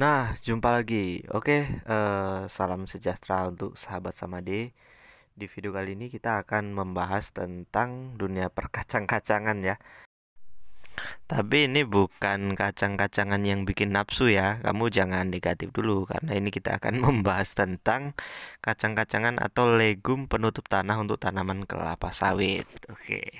Nah, jumpa lagi. Oke, salam sejahtera untuk sahabat Samade. Di video kali ini kita akan membahas tentang dunia perkacang-kacangan ya. Tapi ini bukan kacang-kacangan yang bikin nafsu ya. Kamu jangan negatif dulu karena ini kita akan membahas tentang kacang-kacangan atau legum penutup tanah untuk tanaman kelapa sawit. Oke.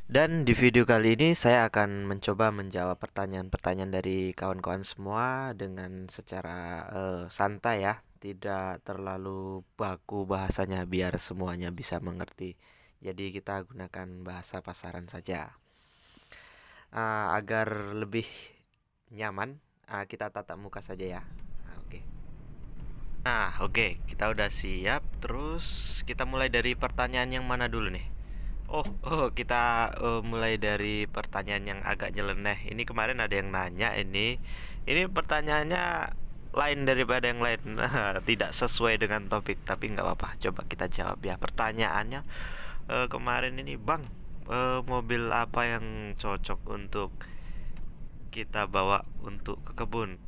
Dan di video kali ini saya akan mencoba menjawab pertanyaan-pertanyaan dari kawan-kawan semua dengan secara santai ya, tidak terlalu baku bahasanya biar semuanya bisa mengerti. Jadi kita gunakan bahasa pasaran saja. Agar lebih nyaman, kita tatap muka saja ya. Oke. Oke, kita udah siap. Terus kita mulai dari pertanyaan yang mana dulu nih? Kita mulai dari pertanyaan yang agak nyeleneh. Ini kemarin ada yang nanya ini pertanyaannya lain daripada yang lain, tidak sesuai dengan topik. Tapi nggak apa-apa, coba kita jawab ya. Pertanyaannya kemarin ini, Bang, mobil apa yang cocok untuk kita bawa untuk ke kebun?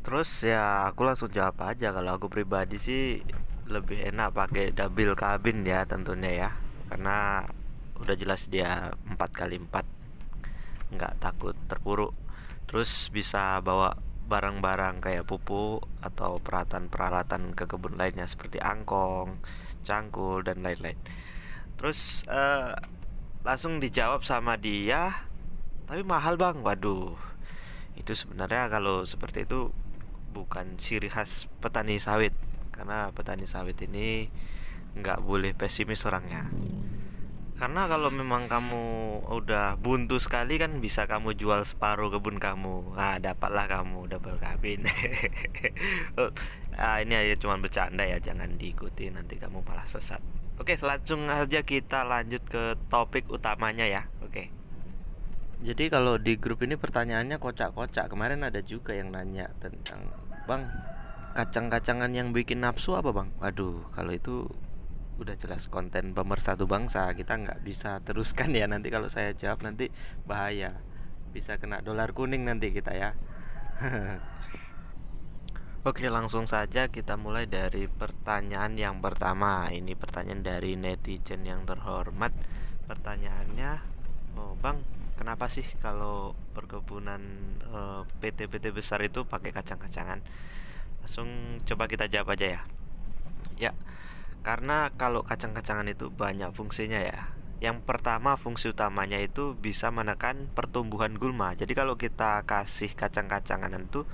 Terus ya aku langsung jawab aja. Kalau aku pribadi sih lebih enak pakai double cabin ya tentunya ya, karena udah jelas dia 4x4, nggak takut terpuruk. Terus bisa bawa barang-barang kayak pupuk atau peralatan-peralatan ke kebun lainnya seperti angkong, cangkul dan lain-lain. Terus langsung dijawab sama dia, tapi mahal bang. Waduh, itu sebenarnya kalau seperti itu bukan ciri khas petani sawit, karena petani sawit ini nggak boleh pesimis orangnya. Karena kalau memang kamu udah buntu sekali kan bisa kamu jual separuh kebun kamu. Dapatlah kamu double kabin. Ini aja cuma bercanda ya, jangan diikuti nanti kamu malah sesat. Oke, langsung aja kita lanjut ke topik utamanya ya. Oke. Jadi kalau di grup ini pertanyaannya kocak-kocak. Kemarin ada juga yang nanya tentang, Bang, kacang-kacangan yang bikin nafsu apa bang? Waduh, kalau itu udah jelas konten pemersatu bangsa, kita nggak bisa teruskan ya. Nanti kalau saya jawab nanti bahaya, bisa kena dolar kuning nanti kita ya. Oke, langsung saja kita mulai dari pertanyaan yang pertama. Ini pertanyaan dari netizen yang terhormat. Pertanyaannya, oh bang, kenapa sih kalau perkebunan PT-PT besar itu pakai kacang-kacangan? Langsung coba kita jawab aja ya. Ya, karena kalau kacang-kacangan itu banyak fungsinya ya. Yang pertama, fungsi utamanya itu bisa menekan pertumbuhan gulma. Jadi kalau kita kasih kacang-kacangan itu,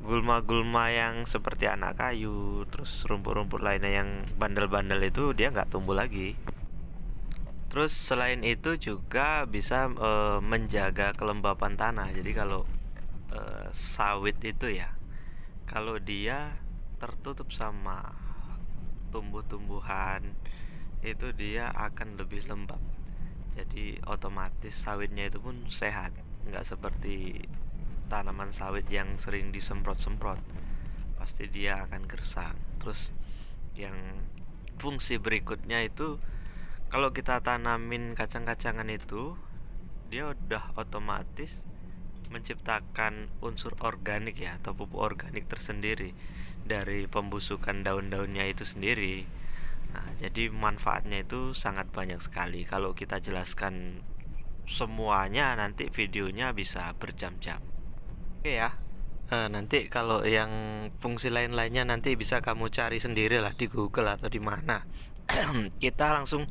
gulma-gulma yang seperti anak kayu, terus rumput-rumput lainnya yang bandel-bandel itu dia nggak tumbuh lagi. Terus selain itu juga bisa menjaga kelembapan tanah. Jadi kalau sawit itu ya, kalau dia tertutup sama tumbuh-tumbuhan itu dia akan lebih lembab. Jadi otomatis sawitnya itu pun sehat, nggak seperti tanaman sawit yang sering disemprot-semprot, pasti dia akan gersang. Terus yang fungsi berikutnya itu, kalau kita tanamin kacang-kacangan itu, dia udah otomatis menciptakan unsur organik ya, atau pupuk organik tersendiri dari pembusukan daun-daunnya itu sendiri. Nah, jadi manfaatnya itu sangat banyak sekali. Kalau kita jelaskan semuanya nanti videonya bisa berjam-jam. Oke ya. Nanti kalau yang fungsi lain-lainnya nanti bisa kamu cari sendiri lah di Google atau di mana. Kita langsung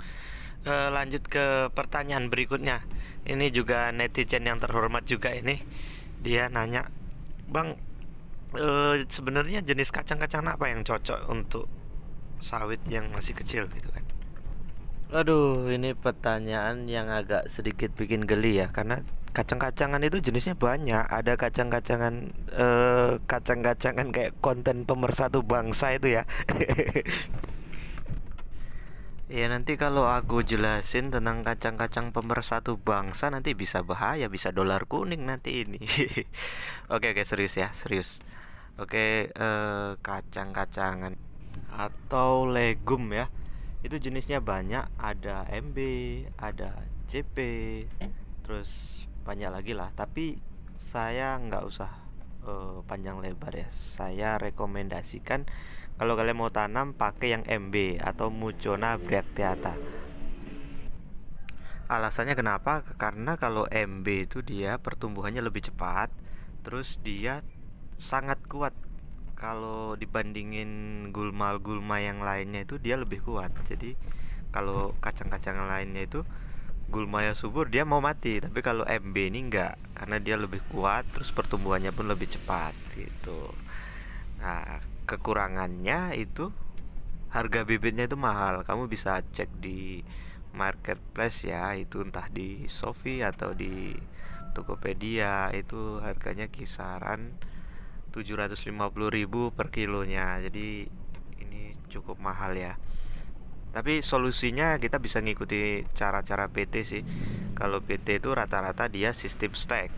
lanjut ke pertanyaan berikutnya. Ini juga netizen yang terhormat juga ini. Dia nanya, Bang, sebenarnya jenis kacang-kacangan apa yang cocok untuk sawit yang masih kecil gitu kan? Aduh, ini pertanyaan yang agak sedikit bikin geli ya, karena kacang-kacangan itu jenisnya banyak. Ada kacang-kacangan kayak konten pemersatu bangsa itu ya. Ya nanti kalau aku jelasin tentang kacang-kacang pemersatu bangsa nanti bisa bahaya, bisa dolar kuning nanti ini. Oke, serius ya, serius. Oke, kacang-kacangan atau legum ya, itu jenisnya banyak. Ada MB, ada CP, terus banyak lagi lah. Tapi saya nggak usah panjang lebar ya, saya rekomendasikan kalau kalian mau tanam pakai yang MB atau Mucuna bracteata. Alasannya kenapa? Karena kalau MB itu dia pertumbuhannya lebih cepat, terus dia sangat kuat. Kalau dibandingin gulma-gulma yang lainnya itu dia lebih kuat. Jadi kalau kacang-kacang lainnya itu gulmanya subur dia mau mati, tapi kalau MB ini enggak, karena dia lebih kuat, terus pertumbuhannya pun lebih cepat gitu. Nah, kekurangannya itu harga bibitnya itu mahal. Kamu bisa cek di marketplace ya, itu entah di Shopee atau di Tokopedia, itu harganya kisaran 750.000 per kilonya. Jadi ini cukup mahal ya. Tapi solusinya kita bisa ngikuti cara-cara PT sih. Kalau PT itu rata-rata dia sistem stack.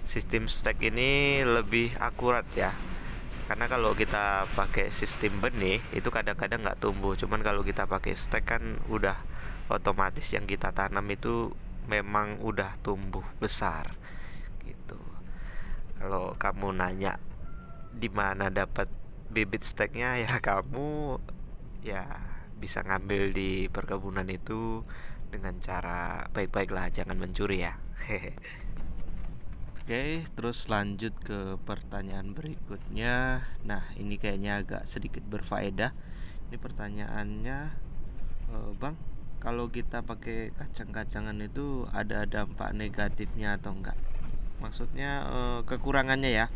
Sistem stack ini lebih akurat ya. Karena kalau kita pakai sistem benih itu kadang-kadang nggak tumbuh. Cuman kalau kita pakai stack kan udah otomatis yang kita tanam itu memang udah tumbuh besar gitu. Kalau kamu nanya di mana dapat bibit stacknya, ya kamu ya bisa ngambil di perkebunan itu dengan cara baik-baik lah, jangan mencuri ya. Oke, terus lanjut ke pertanyaan berikutnya. Nah, ini kayaknya agak sedikit berfaedah. Ini pertanyaannya, Bang, kalau kita pakai kacang-kacangan itu ada dampak negatifnya atau enggak? Maksudnya kekurangannya ya.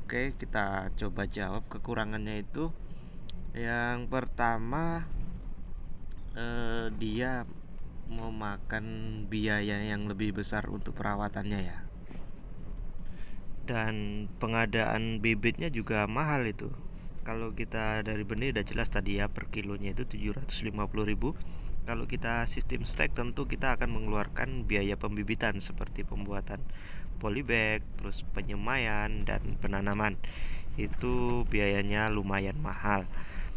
Oke, kita coba jawab. Kekurangannya itu yang pertama, dia memakan biaya yang lebih besar untuk perawatannya ya. Dan pengadaan bibitnya juga mahal itu. Kalau kita dari benih udah jelas tadi ya, per kilonya itu 750.000. Kalau kita sistem stack tentu kita akan mengeluarkan biaya pembibitan seperti pembuatan polybag, terus penyemaian dan penanaman. Itu biayanya lumayan mahal.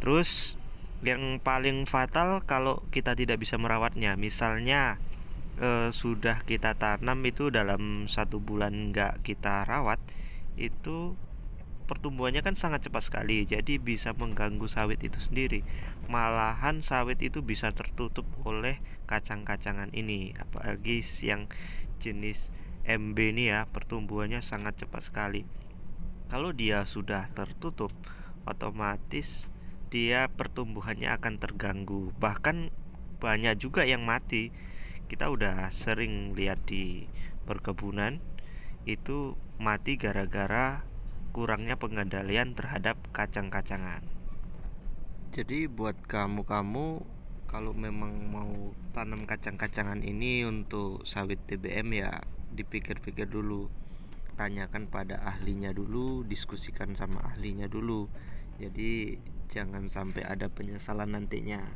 Terus yang paling fatal kalau kita tidak bisa merawatnya. Misalnya sudah kita tanam itu dalam 1 bulan nggak kita rawat, itu pertumbuhannya kan sangat cepat sekali, jadi bisa mengganggu sawit itu sendiri. Malahan sawit itu bisa tertutup oleh kacang-kacangan ini, apalagi yang jenis MB ini ya, pertumbuhannya sangat cepat sekali. Kalau dia sudah tertutup, otomatis dia pertumbuhannya akan terganggu, bahkan banyak juga yang mati. Kita udah sering lihat di perkebunan itu mati gara-gara kurangnya pengendalian terhadap kacang-kacangan. Jadi buat kamu kalau memang mau tanam kacang-kacangan ini untuk sawit TBM ya dipikir-pikir dulu. Tanyakan pada ahlinya dulu, diskusikan sama ahlinya dulu. Jadi jangan sampai ada penyesalan nantinya.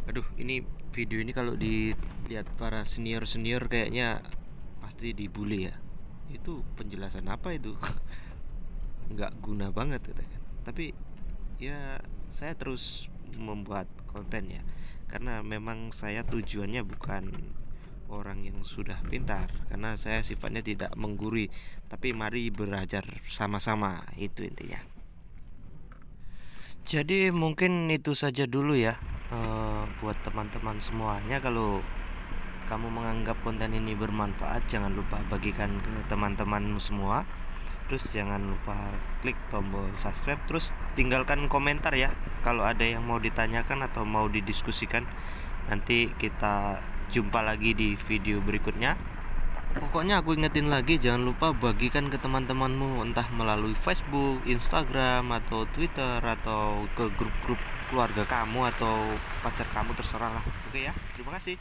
Aduh, ini video ini kalau dilihat para senior kayaknya pasti dibully ya. Itu penjelasan apa itu? Nggak guna banget gitu kan. Tapi ya saya terus membuat konten ya, karena memang saya tujuannya bukan orang yang sudah pintar, karena saya sifatnya tidak menggurui, tapi mari belajar sama-sama, itu intinya. Jadi mungkin itu saja dulu ya, buat teman-teman semuanya. Kalau kamu menganggap konten ini bermanfaat, jangan lupa bagikan ke teman-temanmu semua. Terus jangan lupa klik tombol subscribe, terus tinggalkan komentar ya kalau ada yang mau ditanyakan atau mau didiskusikan. Nanti kita jumpa lagi di video berikutnya. Pokoknya aku ingetin lagi, jangan lupa bagikan ke teman-temanmu, entah melalui Facebook, Instagram, atau Twitter, atau ke grup-grup keluarga kamu atau pacar kamu, terserah lah. Oke ya, terima kasih.